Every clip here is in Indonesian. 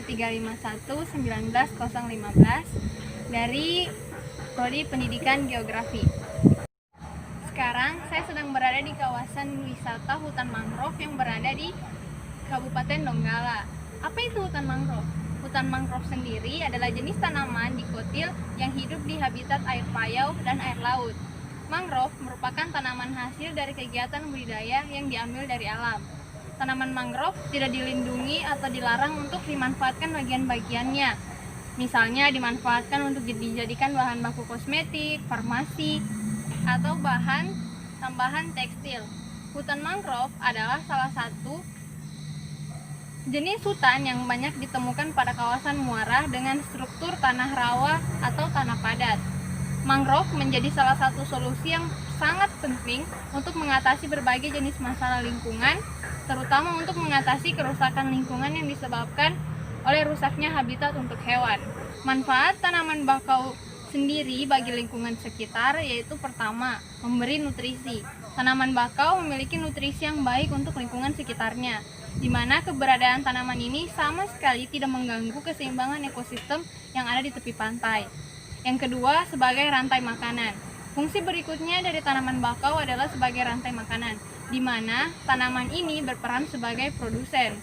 A351-19015 dari Prodi Pendidikan Geografi. Sekarang saya sedang berada di kawasan wisata hutan mangrove yang berada di Kabupaten Donggala. Apa itu hutan mangrove? Hutan mangrove sendiri adalah jenis tanaman dikotil yang hidup di habitat air payau dan air laut. Mangrove merupakan tanaman hasil dari kegiatan budidaya yang diambil dari alam. Tanaman mangrove tidak dilindungi atau dilarang untuk dimanfaatkan bagian-bagiannya. Misalnya dimanfaatkan untuk dijadikan bahan baku kosmetik, farmasi, atau bahan tambahan tekstil. Hutan mangrove adalah salah satu jenis hutan yang banyak ditemukan pada kawasan muara dengan struktur tanah rawa atau tanah padat. Mangrove menjadi salah satu solusi yang sangat penting untuk mengatasi berbagai jenis masalah lingkungan, terutama untuk mengatasi kerusakan lingkungan yang disebabkan oleh rusaknya habitat untuk hewan. Manfaat tanaman bakau sendiri bagi lingkungan sekitar yaitu pertama, memberi nutrisi. Tanaman bakau memiliki nutrisi yang baik untuk lingkungan sekitarnya, di mana keberadaan tanaman ini sama sekali tidak mengganggu keseimbangan ekosistem yang ada di tepi pantai. Yang kedua, sebagai rantai makanan. Fungsi berikutnya dari tanaman bakau adalah sebagai rantai makanan, di mana tanaman ini berperan sebagai produsen.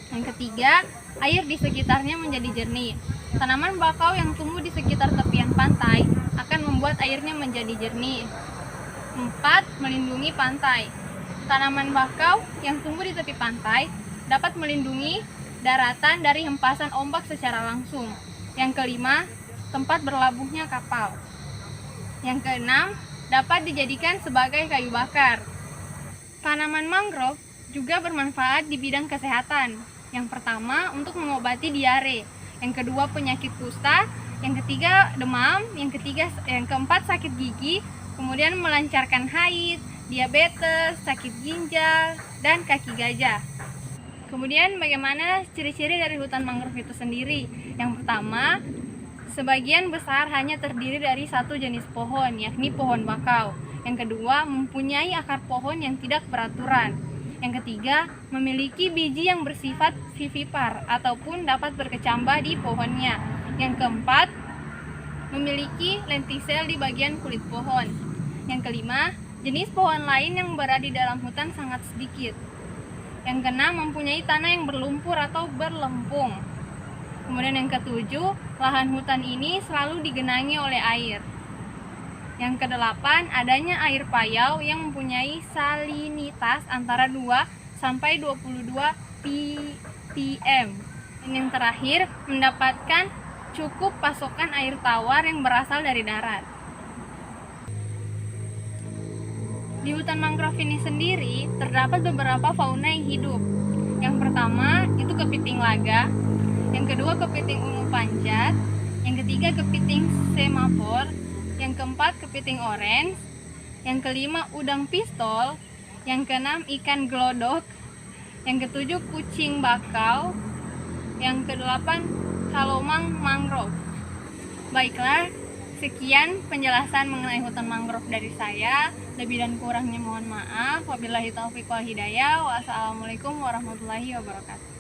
Yang ketiga, air di sekitarnya menjadi jernih. Tanaman bakau yang tumbuh di sekitar tepian pantai akan membuat airnya menjadi jernih. 4. Melindungi pantai. Tanaman bakau yang tumbuh di tepi pantai dapat melindungi daratan dari hempasan ombak secara langsung. Yang kelima, tempat berlabuhnya kapal. Yang keenam, dapat dijadikan sebagai kayu bakar. Tanaman mangrove juga bermanfaat di bidang kesehatan. Yang pertama, untuk mengobati diare. Yang kedua, penyakit kusta. Yang ketiga, demam. Yang keempat, sakit gigi. Kemudian melancarkan haid, diabetes, sakit ginjal, dan kaki gajah. Kemudian bagaimana ciri-ciri dari hutan mangrove itu sendiri? Yang pertama, sebagian besar hanya terdiri dari satu jenis pohon, yakni pohon bakau. Yang kedua, mempunyai akar pohon yang tidak beraturan. Yang ketiga, memiliki biji yang bersifat vivipar ataupun dapat berkecambah di pohonnya. Yang keempat, memiliki lentisel di bagian kulit pohon. Yang kelima, jenis pohon lain yang berada di dalam hutan sangat sedikit. Yang keenam, mempunyai tanah yang berlumpur atau berlempung. Kemudian yang ketujuh, lahan hutan ini selalu digenangi oleh air. Yang kedelapan, adanya air payau yang mempunyai salinitas antara 2 sampai 22 ppm. Dan yang terakhir, mendapatkan cukup pasokan air tawar yang berasal dari darat. Di hutan mangrove ini sendiri terdapat beberapa fauna yang hidup. Yang pertama itu kepiting laga, yang kedua kepiting ungu panjat, yang ketiga kepiting semafor, yang keempat kepiting orange, yang kelima udang pistol, yang keenam ikan glodok, yang ketujuh kucing bakau, yang kedelapan kalomang mangrove. Baiklah, sekian penjelasan mengenai hutan mangrove dari saya. Lebih dan kurangnya mohon maaf. Wabillahi taufiq wal hidayah. Wassalamualaikum warahmatullahi wabarakatuh.